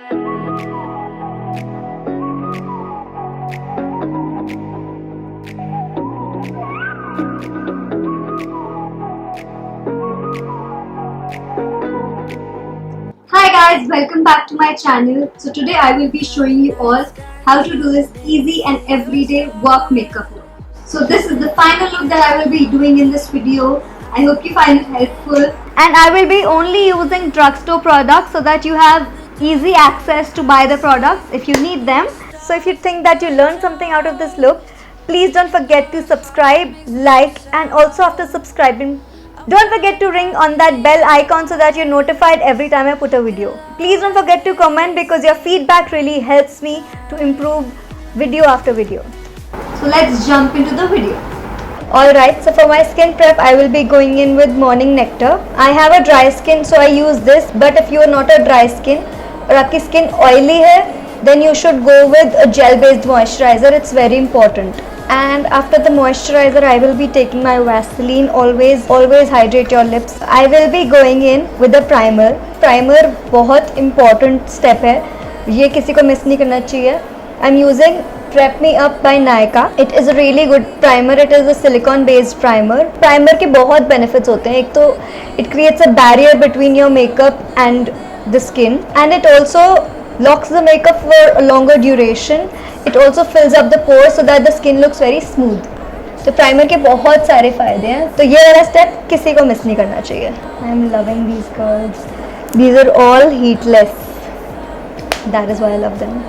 Hi guys, welcome back to my channel. So today I will be showing you all how to do this easy and everyday work makeup look. So this is the final look that I will be doing in this video. I hope you find it helpful. And I will be only using drugstore products so that you have easy access to buy the products if you need them. So if you think that you learned something out of this look, please don't forget to subscribe, like, and also after subscribing, don't forget to ring on that bell icon so that you're notified every time I put a video. Please don't forget to comment because your feedback really helps me to improve video after video. So let's jump into the video. Alright, so for my skin prep, I will be going in with Morning Nectar. I have a dry skin, so I use this. But if you are not a dry skin or आपकी skin oily है, then you should go with a gel-based moisturizer. It's very important. And after the moisturizer, I will be taking my Vaseline. Always hydrate your lips. I will be going in with a primer. Primer बहुत important step है. ये किसी को miss नहीं करना चाहिए. I'm using Prep Me Up by Nykaa. It is a really good primer. It is a silicone based primer. Primer के बहुत benefits होते हैं. एक तो it creates a barrier between your makeup and the skin, and it also locks the makeup for a longer duration. It also fills up the pores so that the skin looks very smooth. तो primer के बहुत सारे फ़ायदे हैं, तो ये वाला step किसी को मिस नहीं करना चाहिए. I am loving these curls. These are all heatless. That is why I love them.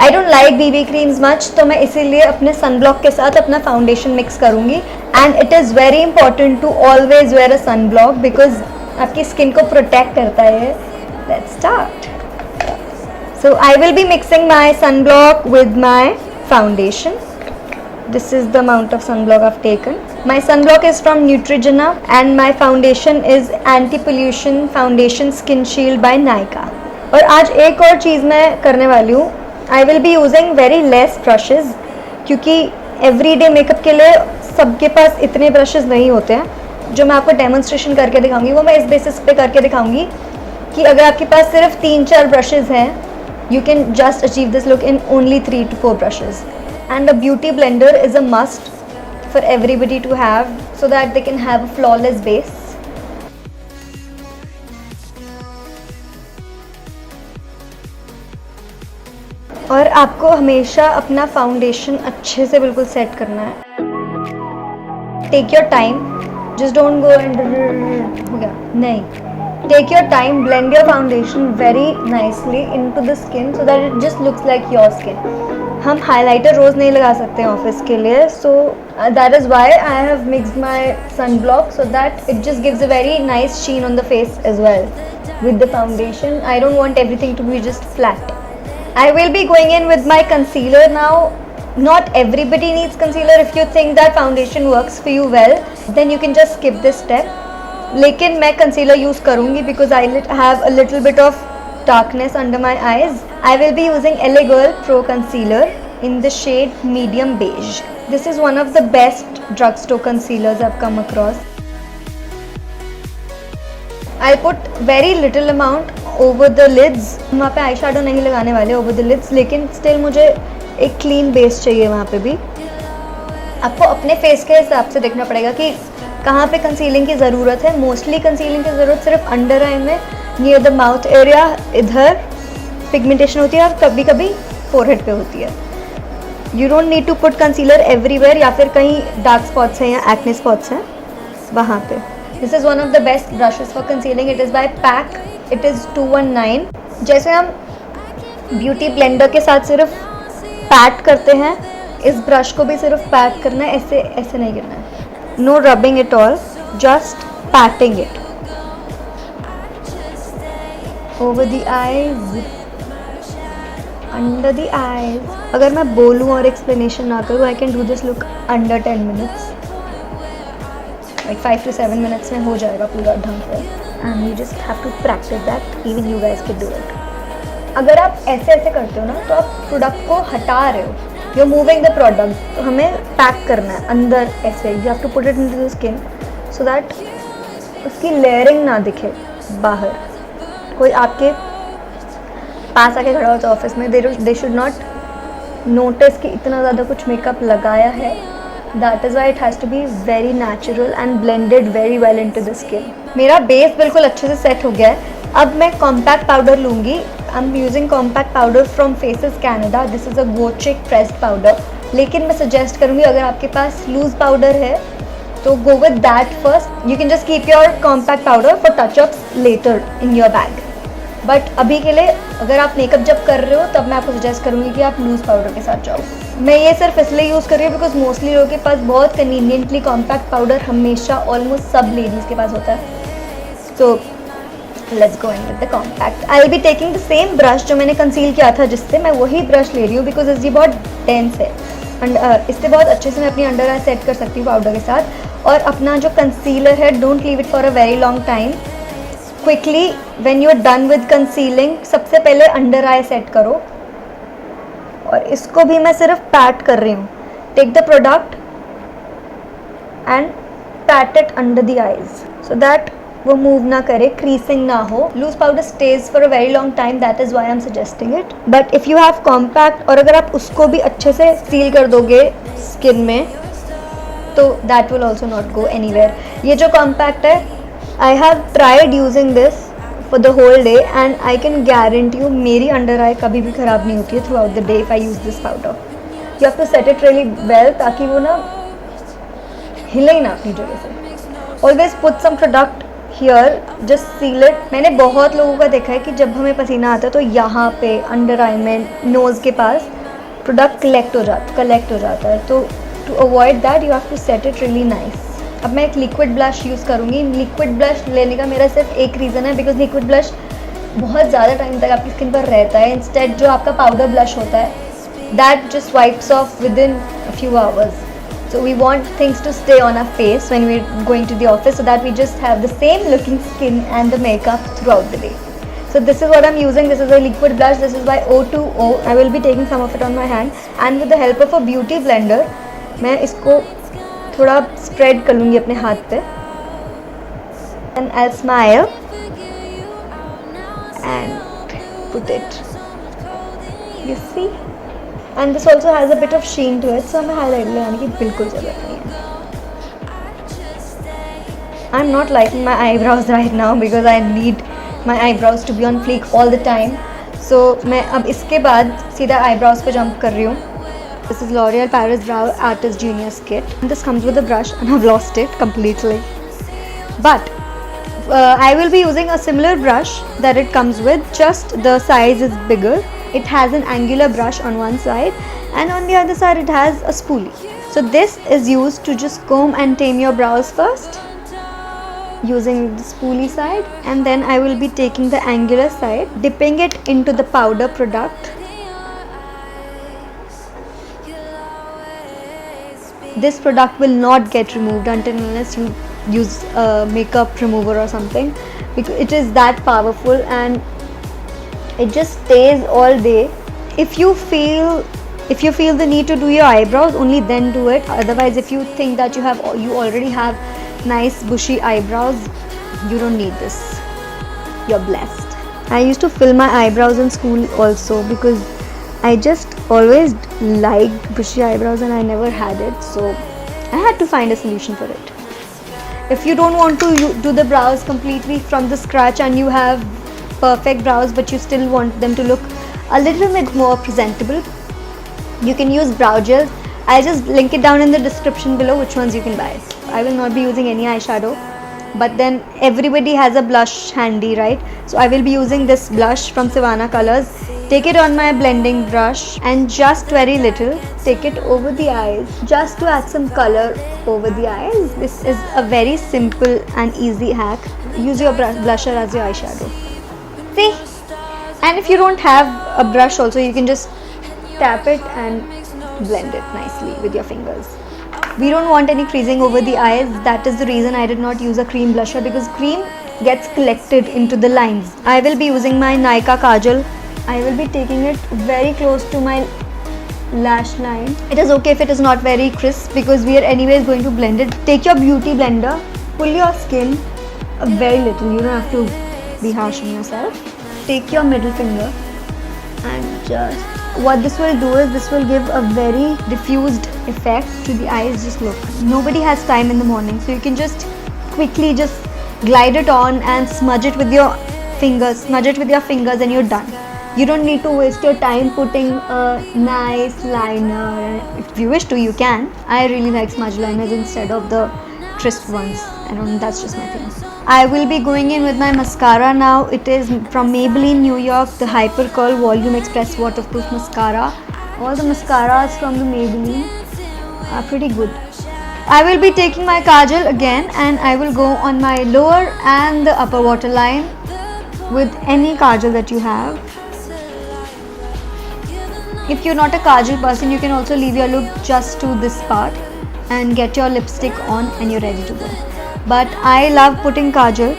I don't like BB creams much, तो मैं इसीलिए अपने सनब्लॉक के साथ अपना फाउंडेशन मिक्स करूँगी. And it is very important to always wear a sunblock because आपकी skin को प्रोटेक्ट करता है. Let's start. So I will be mixing my sunblock with my foundation. This is the amount of sunblock I've taken. My sunblock is from Neutrogena and my foundation is Anti-Pollution Foundation Skin Shield by Nykaa. और आज एक और चीज़ मैं करने वाली हूँ. I will be using very less brushes क्योंकि everyday makeup के लिए सबके पास इतने brushes नहीं होते हैं. जो मैं आपको demonstration करके दिखाऊंगी वो मैं इस basis पे करके दिखाऊंगी कि अगर आपके पास सिर्फ 3-4 brushes हैं, you can just achieve this look in only 3 to 4 brushes. And a beauty blender is a must for everybody to have so that they can have a flawless base. और आपको हमेशा अपना फाउंडेशन अच्छे से बिल्कुल set करना है. Take your time, just don't go and हो गया नहीं. Take your time, blend your foundation very nicely into the skin so that it just looks like your skin. हम highlighter रोज़ नहीं लगा सकते हैं ऑफिस के लिए, so that is why I have mixed my sunblock so that it just gives a very nice sheen on the face as well. With the foundation, I don't want everything to be just flat. I will be going in with my concealer now. Not everybody needs concealer. If you think that foundation works for you well, then you can just skip this step. लेकिन मैं concealer use करूँगी because I have a little bit of darkness under my eyes. I will be using LA Girl Pro concealer in the shade medium beige. This is one of the best drugstore concealers I've come across. I'll put very little amount over the lids. वहाँ पे eye shadow नहीं लगाने वाले over the lids, लेकिन still मुझे एक clean base चाहिए वहाँ पे भी. आपको अपने फेस के हिसाब से देखना पड़ेगा कि कहाँ पे कंसीलिंग की ज़रूरत है. मोस्टली कंसीलिंग की ज़रूरत सिर्फ अंडर आई में, नियर द माउथ एरिया, इधर पिगमेंटेशन होती है और कभी कभी फोरहेड पे होती है. You don't need to put concealer everywhere, या फिर कहीं डार्क स्पॉट्स हैं या एक्ने स्पॉट्स हैं वहाँ पे. This is one of the best brushes for concealing. It is by pack. It is 219. जैसे हम ब्यूटी ब्लेंडर के साथ सिर्फ पैट करते हैं, इस ब्रश को भी सिर्फ पैट करना है, ऐसे ऐसे नहीं करना है. No rubbing at all, just patting it over the eyes, under the eyes. अगर मैं बोलूँ और एक्सप्लेनेशन ना करूँ, I can do this look under 10 minutes, like 5 to 7 minutes में हो जाएगा पूरा ढंग से. And you just have to practice that. Even you guys can do it. अगर आप ऐसे ऐसे करते हो ना, तो आप प्रोडक्ट को हटा रहे हो. You are moving the product. तो हमें पैक करना है अंदर ऐसे. You have to put it into the skin so that उसकी लेयरिंग ना दिखे बाहर. कोई आपके पास आके खड़ा होता है ऑफिस में, दे शुड नॉट नोटिस कि इतना ज़्यादा कुछ मेकअप लगाया है. That is why it has to be very natural and blended very well into the skin. मेरा बेस बिल्कुल अच्छे से सेट हो गया है. अब मैं कॉम्पैक्ट पाउडर लूँगी. I am using compact powder from Faces Canada. This is a Go Chic pressed powder. लेकिन मैं सजेस्ट करूँगी अगर आपके पास लूज पाउडर है तो go with that first. You can just keep your compact powder for touchups later in your bag. But अभी के लिए अगर आप मेकअप जब कर रहे हो तब मैं आपको सजेस्ट करूँगी कि आप लूज पाउडर के साथ जाओ. मैं ये सिर्फ इसलिए यूज़ कर रही हूँ बिकॉज मोस्टली लोगों के पास बहुत कन्वीनियंटली कॉम्पैक्ट पाउडर हमेशा ऑलमोस्ट सब लेडीज़ के पास होता है. So let's go in with the compact. I will be taking the same brush जो मैंने कंसील किया था जिससे, मैं वही ब्रश ले रही हूँ बिकॉज ये बहुत डेंस है. इससे बहुत अच्छे से मैं अपनी अंडर आई सेट कर सकती हूँ पाउडर के साथ. और अपना जो कंसीलर है, don't leave it for a very long time. Quickly when you are done with concealing, सबसे पहले अंडर आई सेट करो. और इसको भी मैं सिर्फ पैट कर रही हूँ. Take the product and pat it under the eyes so that वो मूव ना करे, क्रीसिंग ना हो. Loose powder stays for a very long time, that is why I am suggesting it. But if you have compact और अगर आप उसको भी अच्छे से सील कर दोगे स्किन में तो that will also not go anywhere. ये जो कॉम्पैक्ट है, I have tried using this for the whole day and I can guarantee you मेरी अंडर आई कभी भी ख़राब नहीं होती है throughout the day if I use this powder. You have to set it really well ताकि वो ना हिले ही ना अपनी जगह से. Always put some product here, just seal it. मैंने बहुत लोगों का देखा है कि जब हमें पसीना आता है तो यहाँ पे अंडर आई में, नोज़ के पास प्रोडक्ट कलेक्ट हो जाता है. तो to avoid that you have to set it really nice. अब मैं एक लिक्विड ब्लश यूज़ करूँगी. लिक्विड ब्लश लेने का मेरा सिर्फ एक रीज़न है बिकॉज लिक्विड ब्लश बहुत ज़्यादा टाइम तक आपकी स्किन पर रहता है. इंस्टेड जो आपका पाउडर ब्लश होता है that just wipes of with in a few hours. So we want things to stay on our face when we're going to the office so that we just have the same looking skin and the makeup throughout the day. So this is what I'm using. This is a liquid blush. This is by O2O. I will be taking some of it on my hand and with the help of a beauty blender मैं इसको थोड़ा spread कर लूँगी अपने हाथ पे. And I'll smile and put it. You see? And this also has a bit of sheen to it, so हमें highlight लगाने की बिल्कुल ज़रूरत नहीं है. I'm not liking my eyebrows right now because I need my eyebrows to be on fleek all the time. So मैं अब इसके बाद सीधा eyebrows पे jump कर रही हूँ. This is L'Oreal Paris Brow Artist Genius Kit. And this comes with a brush and I've lost it completely. But I will be using a similar brush that it comes with, just the size is bigger. It has an angular brush on one side and on the other side it has a spoolie. So this is used to just comb and tame your brows first using the spoolie side, and then I will be taking the angular side, dipping it into the powder product. This product will not get removed until unless you use a makeup remover or something because it is that powerful and it just stays all day. If you feel the need to do your eyebrows, only then do it. Otherwise, if you think that you already have nice bushy eyebrows, you don't need this. You're blessed. I used to fill my eyebrows in school also because I just always liked bushy eyebrows and I never had it, so I had to find a solution for it. If you don't want to do the brows completely from the scratch and you have perfect brows but you still want them to look a little bit more presentable, you can use brow gels. I'll just link it down in the description below which ones you can buy. I will not be using any eyeshadow, but then everybody has a blush handy, right? So I will be using this blush from Savannah Colors. Take it on my blending brush and just very little take it over the eyes just to add some color over the eyes. This is a very simple and easy hack. Use your blusher as your eyeshadow. See? And if you don't have a brush also, you can just tap it and blend it nicely with your fingers. We don't want any creasing over the eyes. That is the reason I did not use a cream blusher, because cream gets collected into the lines. I will be using my Nykaa Kajal. I will be taking it very close to my lash line. It is okay if it is not very crisp because we are anyways going to blend it. Take your beauty blender, pull your skin very little. You don't have to be harsh on yourself. Take your middle finger and just what this will do is this will give a very diffused effect to the eyes. Just look, nobody has time in the morning, so you can just quickly just glide it on and smudge it with your fingers, and you're done. You don't need to waste your time putting a nice liner. If you wish to, you can. I really like smudge liners instead of the crisp ones. I don't know, that's just my thing. I will be going in with my mascara now. It is from Maybelline New York, the Hyper Curl Volume Express Waterproof Mascara. All the mascaras from the Maybelline are pretty good. I will be taking my kajal again, and I will go on my lower and the upper waterline with any kajal that you have. If you're not a kajal person, you can also leave your look just to this part and get your lipstick on and you're ready to go. But I love putting kajal.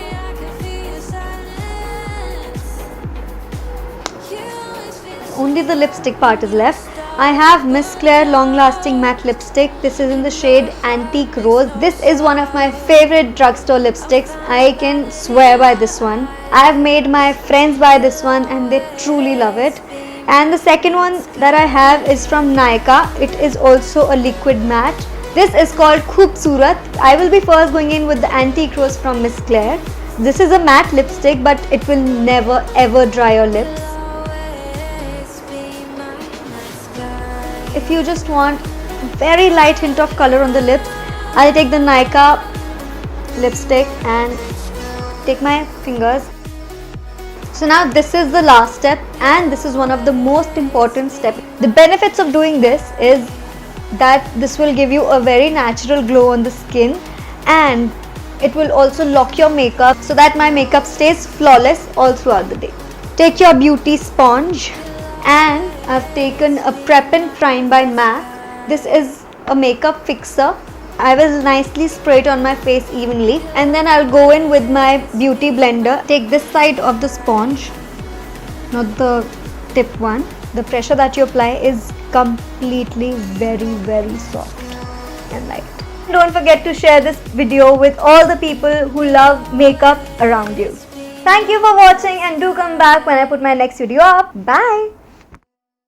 Only the lipstick part is left. I have Miss Claire Long Lasting Matte Lipstick. This is in the shade Antique Rose. This is one of my favorite drugstore lipsticks. I can swear by this one. I have made my friends buy this one and they truly love it. And the second one that I have is from Nykaa. It is also a liquid matte. This is called Khoobsurat. I will be first going in with the Antique Rose from Miss Claire. This is a matte lipstick, but it will never ever dry your lips. If you just want very light hint of color on the lips, I'll take the Nykaa lipstick and take my fingers. So now this is the last step, and this is one of the most important steps. The benefits of doing this is that this will give you a very natural glow on the skin, and it will also lock your makeup so that my makeup stays flawless all throughout the day. Take your beauty sponge, and I've taken a Prep and Prime by MAC. This is a makeup fixer. I will nicely spray it on my face evenly, and then I'll go in with my beauty blender. Take this side of the sponge, not the tip one. The pressure that you apply is completely very soft and light. Don't forget to share this video with all the people who love makeup around you. Thank you for watching, and do come back when I put my next video up. Bye.